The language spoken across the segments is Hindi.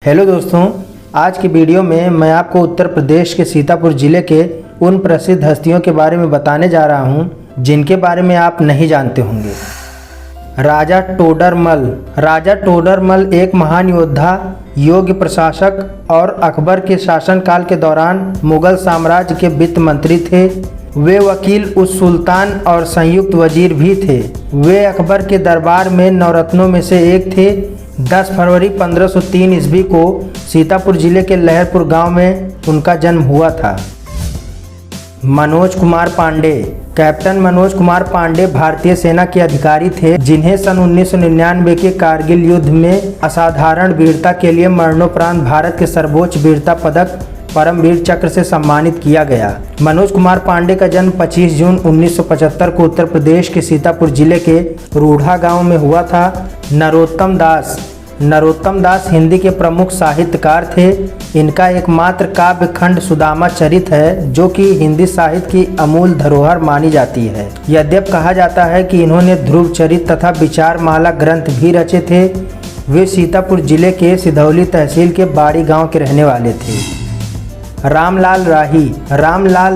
हेलो दोस्तों, आज की वीडियो में मैं आपको उत्तर प्रदेश के सीतापुर ज़िले के उन प्रसिद्ध हस्तियों के बारे में बताने जा रहा हूं जिनके बारे में आप नहीं जानते होंगे। राजा टोडरमल। राजा टोडरमल एक महान योद्धा, योग्य प्रशासक और अकबर के शासनकाल के दौरान मुगल साम्राज्य के वित्त मंत्री थे। वे वकील उस सुल्तान और संयुक्त वजीर भी थे। वे अकबर के दरबार में नवरत्नों में से एक थे। 10 फरवरी 1503 ईस्वी को सीतापुर जिले के लहरपुर गांव में उनका जन्म हुआ था। मनोज कुमार पांडे। कैप्टन मनोज कुमार पांडे भारतीय सेना के अधिकारी थे जिन्हें सन 1999 के कारगिल युद्ध में असाधारण वीरता के लिए मरणोपरांत भारत के सर्वोच्च वीरता पदक परमवीर चक्र से सम्मानित किया गया। मनोज कुमार पांडे का जन्म 25 जून 1975 को उत्तर प्रदेश के सीतापुर जिले के रूढ़ा गांव में हुआ था। नरोत्तम दास हिंदी के प्रमुख साहित्यकार थे। इनका एकमात्र काव्य खंड सुदामा चरित है जो कि हिंदी साहित्य की अमूल धरोहर मानी जाती है। यद्यप कहा जाता है कि इन्होंने ध्रुव चरित तथा विचारमाला ग्रंथ भी रचे थे। वे सीतापुर जिले के सिधौली तहसील के बाड़ी गांव के रहने वाले थे। रामलाल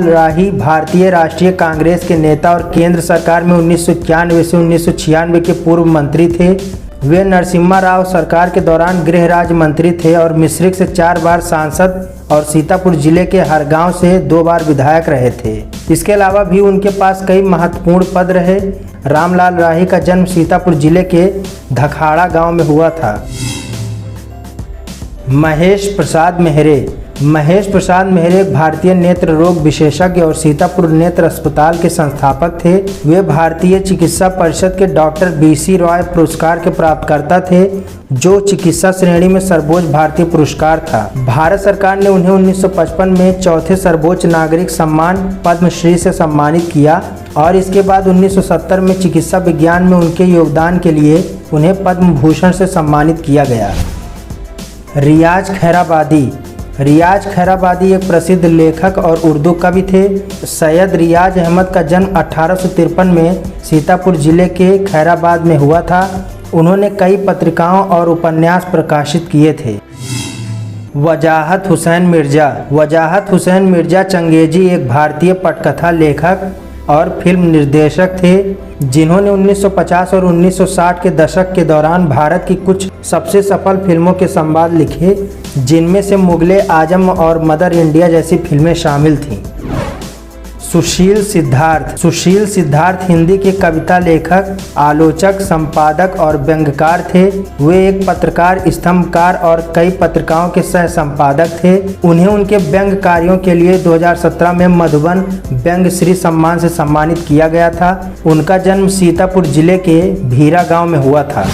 राही भारतीय राष्ट्रीय कांग्रेस के नेता और केंद्र सरकार में 1991 से 1996 के पूर्व मंत्री थे। वे नरसिम्हा राव सरकार के दौरान गृह राज्य मंत्री थे और मिश्रिख से 4 बार सांसद और सीतापुर जिले के हरगांव से 2 बार विधायक रहे थे। इसके अलावा भी उनके पास कई महत्वपूर्ण पद रहे। रामलाल राही का जन्म सीतापुर जिले के धखाड़ा गांव में हुआ था। महेश प्रसाद मेहरे एक भारतीय नेत्र रोग विशेषज्ञ और सीतापुर नेत्र अस्पताल के संस्थापक थे। वे भारतीय चिकित्सा परिषद के डॉक्टर BC रॉय पुरस्कार के प्राप्तकर्ता थे जो चिकित्सा श्रेणी में सर्वोच्च भारतीय पुरस्कार था। भारत सरकार ने उन्हें 1955 में चौथे सर्वोच्च नागरिक सम्मान पद्मश्री से सम्मानित किया और इसके बाद 1970 में चिकित्सा विज्ञान में उनके योगदान के लिए उन्हें पद्म भूषण से सम्मानित किया गया। रियाज खैराबादी एक प्रसिद्ध लेखक और उर्दू कवि थे। सैयद रियाज अहमद का जन्म 1853 में सीतापुर जिले के खैराबाद में हुआ था। उन्होंने कई पत्रिकाओं और उपन्यास प्रकाशित किए थे। वजाहत हुसैन मिर्जा चंगेजी एक भारतीय पटकथा लेखक और फिल्म निर्देशक थे जिन्होंने 1950 और 1960 के दशक के दौरान भारत की कुछ सबसे सफल फिल्मों के संवाद लिखे जिनमें से मुगले आजम और मदर इंडिया जैसी फिल्में शामिल थीं। सुशील सिद्धार्थ हिंदी के कविता लेखक, आलोचक, संपादक और व्यंग्यकार थे। वे एक पत्रकार, स्तंभकार और कई पत्रिकाओं के सह संपादक थे। उन्हें उनके व्यंग्य कार्यों के लिए 2017 में मधुबन व्यंग्य श्री सम्मान से सम्मानित किया गया था। उनका जन्म सीतापुर जिले के भीरा गांव में हुआ था।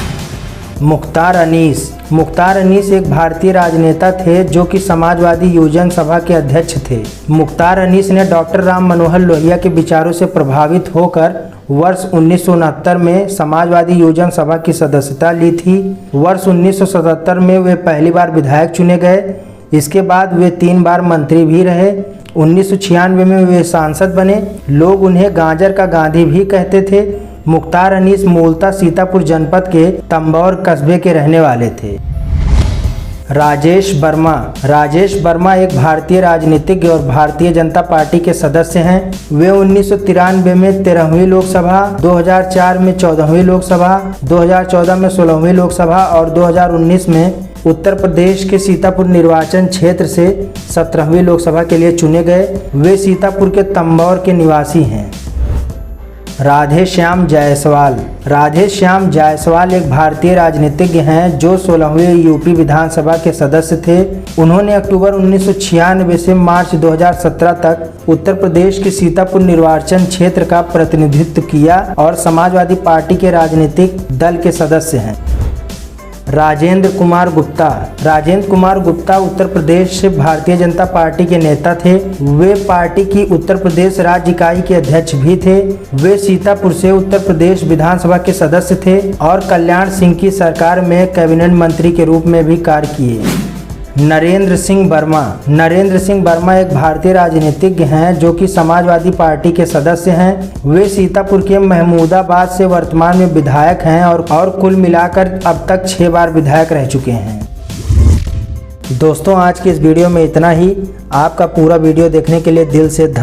मुख्तार अनीस एक भारतीय राजनेता थे जो कि समाजवादी योजना सभा के अध्यक्ष थे। मुख्तार अनीस ने डॉक्टर राम मनोहर लोहिया के विचारों से प्रभावित होकर वर्ष 1969 में समाजवादी योजना सभा की सदस्यता ली थी। वर्ष 1977 में वे पहली बार विधायक चुने गए। इसके बाद वे 3 बार मंत्री भी रहे। 1996 में वे सांसद बने। लोग उन्हें गाजर का गांधी भी कहते थे। मुख्तार अनीस मूलतः सीतापुर जनपद के तंबौर कस्बे के रहने वाले थे। राजेश वर्मा एक भारतीय राजनीतिज्ञ और भारतीय जनता पार्टी के सदस्य हैं। वे 1993 में 13वीं लोकसभा, 2004 में 14वीं लोकसभा, 2014 में 16वीं लोकसभा और 2019 में उत्तर प्रदेश के सीतापुर निर्वाचन क्षेत्र से 17वीं लोकसभा के लिए चुने गए। वे सीतापुर के तंबौर के निवासी हैं। राधे श्याम जायसवाल एक भारतीय राजनीतिज्ञ हैं जो 16वीं यूपी विधानसभा के सदस्य थे। उन्होंने अक्टूबर 1996 से मार्च 2017 तक उत्तर प्रदेश के सीतापुर निर्वाचन क्षेत्र का प्रतिनिधित्व किया और समाजवादी पार्टी के राजनीतिक दल के सदस्य हैं। राजेंद्र कुमार गुप्ता उत्तर प्रदेश से भारतीय जनता पार्टी के नेता थे। वे पार्टी की उत्तर प्रदेश राज्य इकाई के अध्यक्ष भी थे। वे सीतापुर से उत्तर प्रदेश विधानसभा के सदस्य थे और कल्याण सिंह की सरकार में कैबिनेट मंत्री के रूप में भी कार्य किए। नरेंद्र सिंह वर्मा एक भारतीय राजनीतिज्ञ हैं जो कि समाजवादी पार्टी के सदस्य हैं। वे सीतापुर के महमूदाबाद से वर्तमान में विधायक हैं और कुल मिलाकर अब तक 6 बार विधायक रह चुके हैं। दोस्तों आज की इस वीडियो में इतना ही। आपका पूरा वीडियो देखने के लिए दिल से धन्यवाद।